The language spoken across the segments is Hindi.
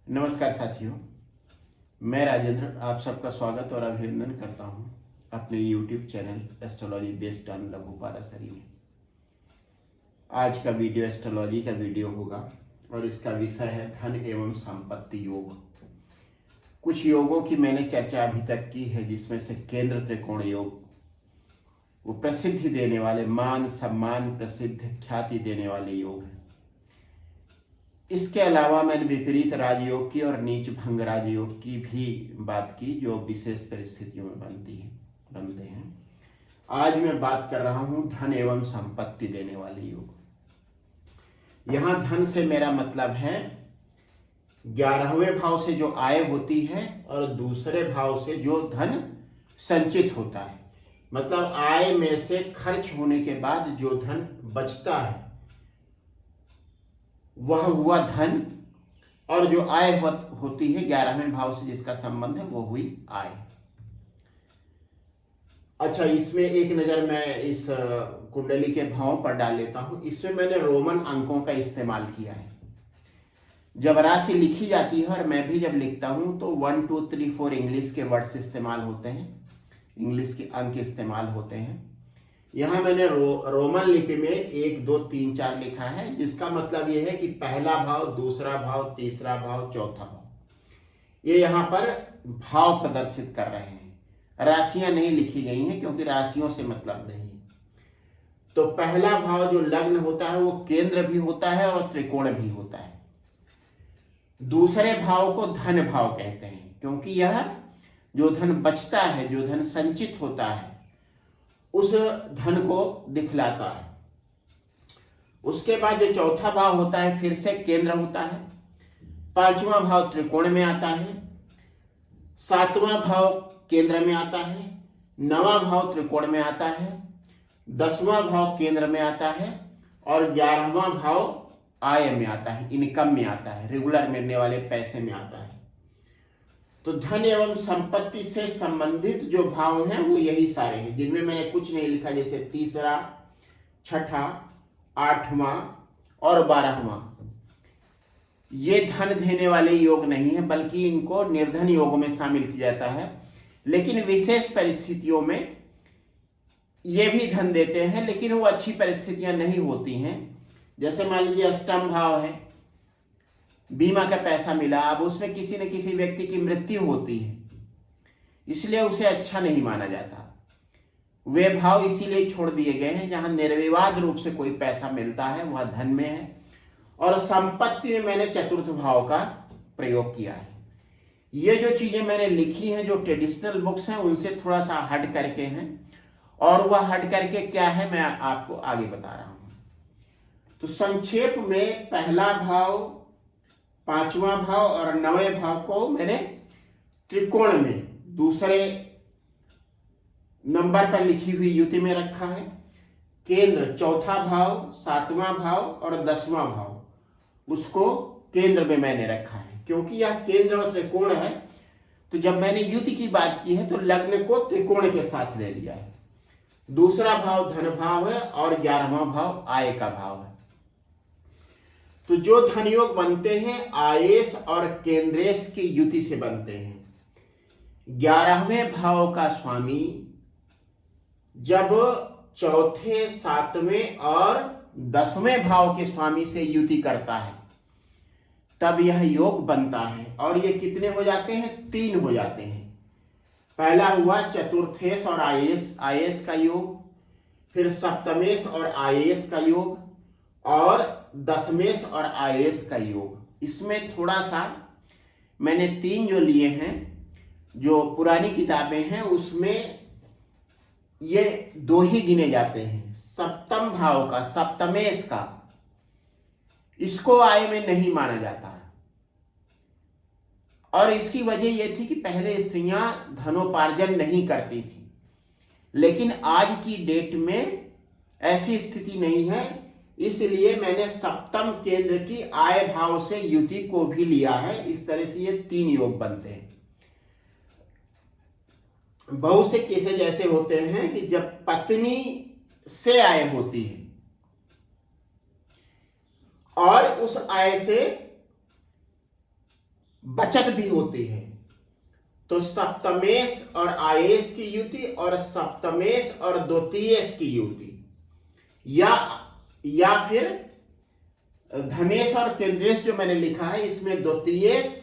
नमस्कार साथियों, मैं राजेंद्र आप सबका स्वागत और अभिनंदन करता हूं अपने YouTube channel astrology based on लघु पाराशरी में। आज का वीडियो एस्ट्रोलॉजी का वीडियो होगा और इसका विषय है धन एवं संपत्ति योग। कुछ योगों की मैंने चर्चा अभी तक की है, जिसमें से केंद्र त्रिकोण योग वो प्रसिद्धि देने वाले, मान सम्मान प्रसिद्ध ख्याति देने वाले योग है। इसके अलावा मैंने विपरीत राजयोग की और नीच भंग राजयोग की भी बात की, जो विशेष परिस्थितियों में बनते हैं। आज मैं बात कर रहा हूं धन एवं संपत्ति देने वाले योग। यहां धन से मेरा मतलब है 11वें भाव से जो आय होती है और दूसरे भाव से जो धन संचित होता है। मतलब आय में से खर्च होने के बाद जो धन बचता है वह हुआ धन, और जो आय होती है 11वें भाव से जिसका संबंध है वो हुई आय। अच्छा, इसमें एक नजर मैं इस कुंडली के भाव पर डाल लेता हूं। इसमें मैंने रोमन अंकों का इस्तेमाल किया है। जब राशि लिखी जाती है और मैं भी जब लिखता हूं तो 1 2 3 4 इंग्लिश के वर्ड्स इस्तेमाल होते हैं, इंग्लिश के अंक इस्तेमाल होते हैं। यहां मैंने रोमन लिपि में 1 2 3 4 लिखा है, जिसका मतलब यह है कि पहला भाव, दूसरा भाव, तीसरा भाव, चौथा भाव, ये यहां पर भाव प्रदर्शित कर रहे हैं। राशियां नहीं लिखी गई हैं क्योंकि राशियों से मतलब नहीं। तो पहला भाव जो लग्न होता है वो केंद्र भी होता है और त्रिकोण भी होता है। दूसरे भाव को धन भाव कहते हैं, क्योंकि यह जो धन बचता है, जो धन संचित होता है, उस धन को दिखलाता है। उसके बाद जो चौथा भाव होता है फिर से केंद्र होता है। 5वां भाव त्रिकोण में आता है, 7वां भाव केंद्र में आता है, 9वां भाव त्रिकोण में आता है, 10वां भाव केंद्र में आता है और 11वां भाव आय में आता है, इनकम में आता है, रेगुलर मिलने वाले पैसे में आता है। तो धन एवं संपत्ति से संबंधित जो भाव हैं वो यही सारे हैं, जिनमें मैंने कुछ नहीं लिखा, जैसे तीसरा, छठा, 8वां और 12वां। ये धन देने वाले योग नहीं है, बल्कि इनको निर्धन योग में शामिल किया जाता है। लेकिन विशेष परिस्थितियों में ये भी धन देते हैं, लेकिन वो अच्छी परिस्थितियां नहीं होती हैं। जैसे मान लीजिए अष्टम भाव है, बीमा का पैसा मिला, अब उसमें किसी न किसी व्यक्ति की मृत्यु होती है, इसलिए उसे अच्छा नहीं माना जाता। वे भाव इसीलिए छोड़ दिए गए हैं जहां निर्विवाद रूप से कोई पैसा मिलता है, वह धन में है। और संपत्ति में मैंने चतुर्थ भाव का प्रयोग किया है। ये जो चीजें मैंने लिखी हैं, जो ट्रेडिशनल बुक्स हैं, उनसे थोड़ा सा हट करके हैं, और वह हट करके क्या है मैं आपको आगे बता रहा हूं। तो संक्षेप में पहला भाव, 5वां भाव और 9वें भाव को मैंने त्रिकोण में दूसरे नंबर पर लिखी हुई युति में रखा है। केंद्र चौथा भाव, 7वां भाव और 10वां भाव, उसको केंद्र में मैंने रखा है, क्योंकि यह केंद्र और त्रिकोण है। तो जब मैंने युति की बात की है तो लग्न को त्रिकोण के साथ ले लिया है। दूसरा भाव धन भाव है और 11वां भाव आय का भाव है। तो जो धन योग बनते हैं आयेश और केंद्रेश की युति से बनते हैं। 11वें भाव का स्वामी जब चौथे, 7वें और 10वें भाव के स्वामी से युति करता है तब यह योग बनता है। और ये कितने हो जाते हैं? 3 हो जाते हैं। पहला हुआ चतुर्थेश और आयेश का योग, फिर सप्तमेश और आयेश का योग, और दशमेश और आयेश का योग। इसमें थोड़ा सा मैंने 3 जो लिए हैं, जो पुरानी किताबें हैं उसमें ये 2 ही गिने जाते हैं। सप्तम भाव का, सप्तमेश का, इसको आय में नहीं माना जाता है। और इसकी वजह यह थी कि पहले स्त्रियां धनोपार्जन नहीं करती थी, लेकिन आज की डेट में ऐसी स्थिति नहीं है, इसलिए मैंने सप्तम केंद्र की आय भाव से युति को भी लिया है। इस तरह से ये 3 योग बनते हैं। बहुत से केसेज ऐसे होते हैं कि जब पत्नी से आय होती है और उस आय से बचत भी होती है। तो सप्तमेश और आयेश की युति और सप्तमेश और द्वितीयेश की युति, या फिर धनेश और केंद्रेश जो मैंने लिखा है, इसमें द्वितीयेश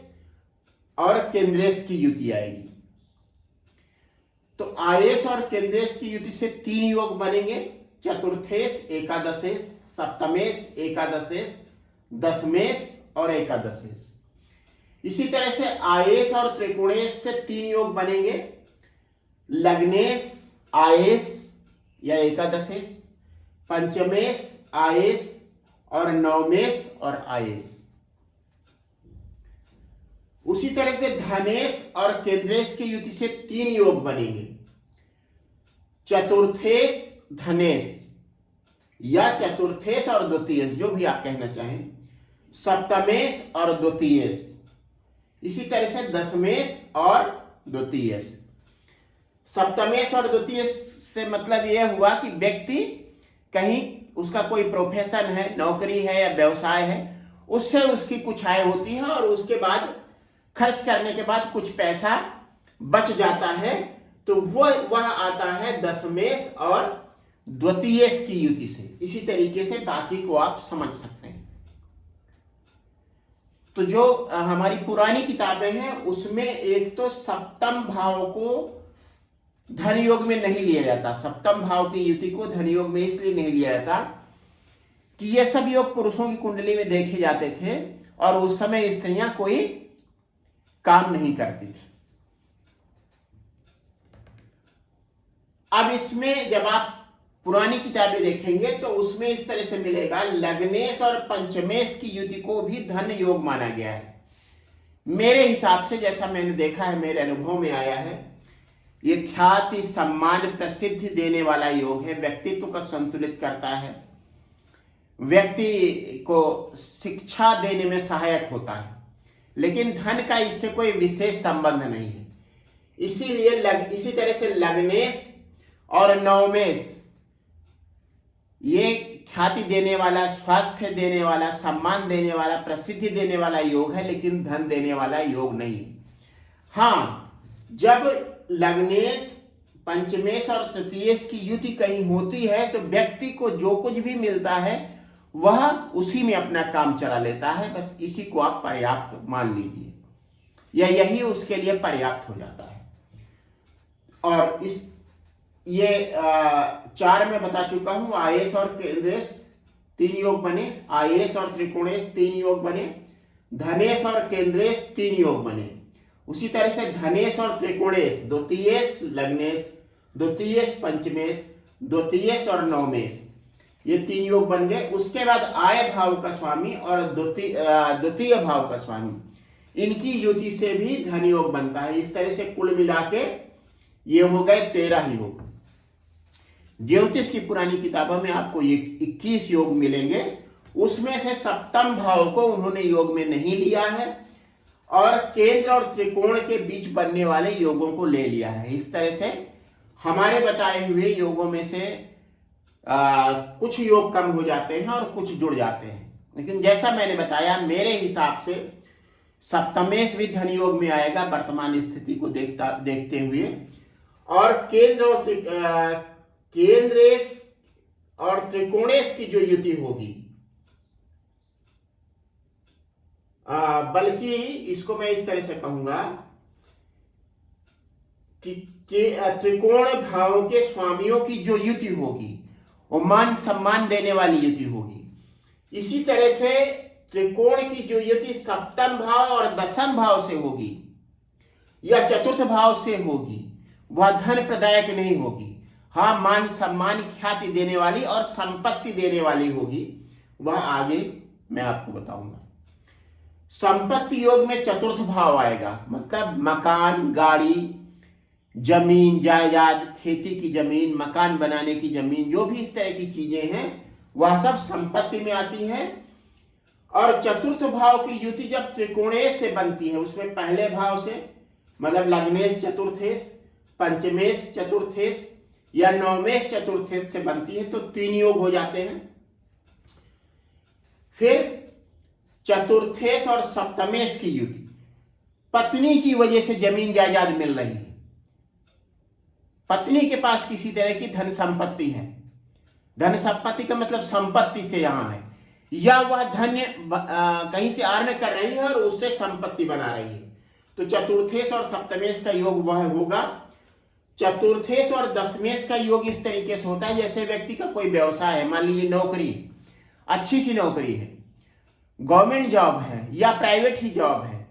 और केंद्रेश की युति आएगी। तो आयेश और केंद्रेश की युति से 3 योग बनेंगे, चतुर्थेश, एकादशेश, सप्तमेश, एकादशेश, दशमेश और एकादशेश। इसी तरह से आयेश और त्रिकोणेश से 3 योग बनेंगे, लग्नेश, आयेश या एकादशेश, पंचमेश, आयेश और नवमेश और आयेश। उसी तरह से धनेश और केंद्रेश की युति से 3 योग बनेंगे, चतुर्थेश, धनेश या चतुर्थेश और द्वितीयेश, जो भी आप कहना चाहें, सप्तमेश और द्वितीयेश, इसी तरह से दशमेश और द्वितीयेश। सप्तमेश और द्वितीयेश से मतलब यह हुआ कि व्यक्ति कहीं उसका कोई प्रोफेशन है, नौकरी है या व्यवसाय है, उससे उसकी कुछ आय होती है और उसके बाद खर्च करने के बाद कुछ पैसा बच जाता है, तो वह आता है दशमेश और द्वितीयेश की युति से। इसी तरीके से बाकी को आप समझ सकते हैं। तो जो हमारी पुरानी किताबें हैं उसमें एक तो सप्तम भाव को धन योग में नहीं लिया जाता, सप्तम भाव की युति को धन योग में इसलिए नहीं लिया जाता कि ये सब योग पुरुषों की कुंडली में देखे जाते थे और उस समय स्त्रियां कोई काम नहीं करती थी। अब इसमें जब आप पुरानी किताबें देखेंगे तो उसमें इस तरह से मिलेगा, लग्नेश और पंचमेश की युति को भी धन योग माना गया है। मेरे हिसाब से, जैसा मैंने देखा है, मेरे अनुभव में आया है, ये ख्याति, सम्मान, प्रसिद्धि देने वाला योग है, व्यक्तित्व को संतुलित करता है, व्यक्ति को शिक्षा देने में सहायक होता है, लेकिन धन का इससे कोई विशेष संबंध नहीं है। इसीलिए इसी तरह से लग्नेश और नवमेश ये ख्याति देने वाला, स्वास्थ्य देने वाला, सम्मान देने वाला, प्रसिद्धि देने वाला योग है, लेकिन धन देने वाला योग नहीं है। हाँ, जब लग्नेश, पंचमेश और तृतीयेश की युति कहीं होती है तो व्यक्ति को जो कुछ भी मिलता है वह उसी में अपना काम चला लेता है। बस इसी को आप पर्याप्त मान लीजिए, या यही उसके लिए पर्याप्त हो जाता है। और ये 4 में बता चुका हूं, आयेश और केंद्रेश 3 योग बने, आयेश और त्रिकोणेश 3 योग बने, धनेश और केंद्रेश 3 योग बने। उसी तरह से धनेश और त्रिकोणेश, द्वितीयेश लग्नेश, द्वितीयेश पंचमेश, द्वितीयेश और नवमेश, ये 3 योग बन गए। उसके बाद आय भाव का स्वामी और द्वितीय भाव का स्वामी, इनकी युति से भी धन योग बनता है। इस तरह से कुल मिला के ये हो गए 13 योग। ज्योतिष की पुरानी किताबों में आपको ये 21 योग मिलेंगे, उसमें से सप्तम भाव को उन्होंने योग में नहीं लिया है और केंद्र और त्रिकोण के बीच बनने वाले योगों को ले लिया है। इस तरह से हमारे बताए हुए योगों में से कुछ योग कम हो जाते हैं और कुछ जुड़ जाते हैं, लेकिन जैसा मैंने बताया, मेरे हिसाब से सप्तमेश भी धन योग में आएगा वर्तमान स्थिति को देखते हुए, और केंद्रेश और त्रिकोणेश की जो युति होगी, बल्कि इसको मैं इस तरह से कहूंगा कि त्रिकोण भाव के स्वामियों की जो युति होगी वो मान सम्मान देने वाली युति होगी। इसी तरह से त्रिकोण की जो युति सप्तम भाव और दशम भाव से होगी या चतुर्थ भाव से होगी, वह धन प्रदायक नहीं होगी। हाँ, मान सम्मान, ख्याति देने वाली और संपत्ति देने वाली होगी, वह आगे मैं आपको बताऊंगा। संपत्ति योग में चतुर्थ भाव आएगा, मतलब मकान, गाड़ी, जमीन जायदाद, खेती की जमीन, मकान बनाने की जमीन, जो भी इस तरह की चीजें हैं वह सब संपत्ति में आती हैं। और चतुर्थ भाव की युति जब त्रिकोणेश से बनती है, उसमें पहले भाव से, मतलब लग्नेश चतुर्थेश, पंचमेश चतुर्थेश या नवमेश चतुर्थेश से बनती है, तो 3 योग हो जाते हैं। फिर चतुर्थेश और सप्तमेश की युति, पत्नी की वजह से जमीन जायदाद मिल रही है, पत्नी के पास किसी तरह की धन संपत्ति है, धन संपत्ति का मतलब संपत्ति से यहां है, या वह धन कहीं से अर्न कर रही है और उससे संपत्ति बना रही है। तो चतुर्थेश और सप्तमेश का योग वह होगा। चतुर्थेश और दशमेश का योग इस तरीके से होता है जैसे व्यक्ति का कोई व्यवसाय है, मान लीजिए नौकरी, अच्छी सी नौकरी है, गवर्नमेंट जॉब है या प्राइवेट ही जॉब है,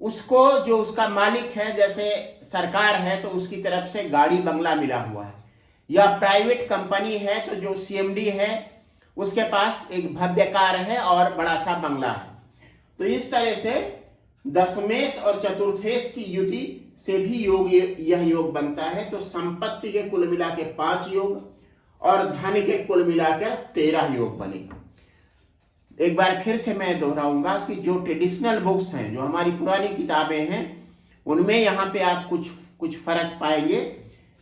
उसको जो उसका मालिक है जैसे सरकार है तो उसकी तरफ से गाड़ी बंगला मिला हुआ है, या प्राइवेट कंपनी है तो जो सीएमडी है उसके पास एक भव्य कार है और बड़ा सा बंगला है। तो इस तरह से दशमेश और चतुर्थेश की युति से भी योग यह योग बनता है। तो संपत्ति के कुल मिला के 5 योग और धन के कुल मिलाकर 13 योग बनेगा। एक बार फिर से मैं दोहराऊंगा कि जो ट्रेडिशनल बुक्स हैं, जो हमारी पुरानी किताबें हैं, उनमें यहाँ पे आप कुछ फर्क पाएंगे।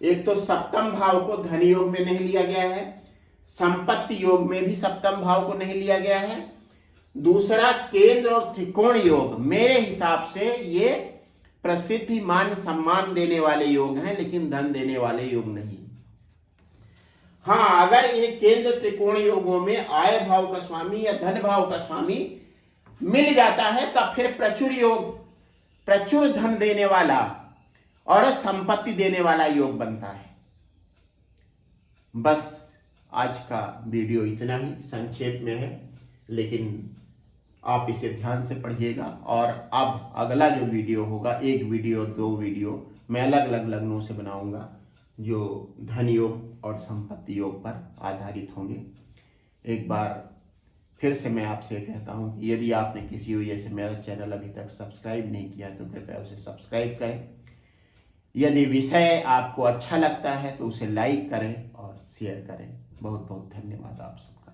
एक तो सप्तम भाव को धन योग में नहीं लिया गया है, संपत्ति योग में भी सप्तम भाव को नहीं लिया गया है। दूसरा, केंद्र और त्रिकोण योग मेरे हिसाब से ये प्रसिद्धि, मान, सम्मान देने वाले योग हैं, लेकिन धन देने वाले योग नहीं। हाँ, अगर इन केंद्र त्रिकोण योगों में आय भाव का स्वामी या धन भाव का स्वामी मिल जाता है तब फिर प्रचुर योग, प्रचुर धन देने वाला और संपत्ति देने वाला योग बनता है। बस आज का वीडियो इतना ही संक्षेप में है, लेकिन आप इसे ध्यान से पढ़िएगा। और अब अगला जो वीडियो होगा, 1 वीडियो 2 वीडियो मैं अलग अलग लग्नों से बनाऊंगा जो धन योग और संपत्ति योग पर आधारित होंगे। एक बार फिर से मैं आपसे कहता हूं कि यदि आपने किसी वजह से मेरा चैनल अभी तक सब्सक्राइब नहीं किया तो कृपया उसे सब्सक्राइब करें। यदि विषय आपको अच्छा लगता है तो उसे लाइक करें और शेयर करें। बहुत बहुत धन्यवाद आप सबका।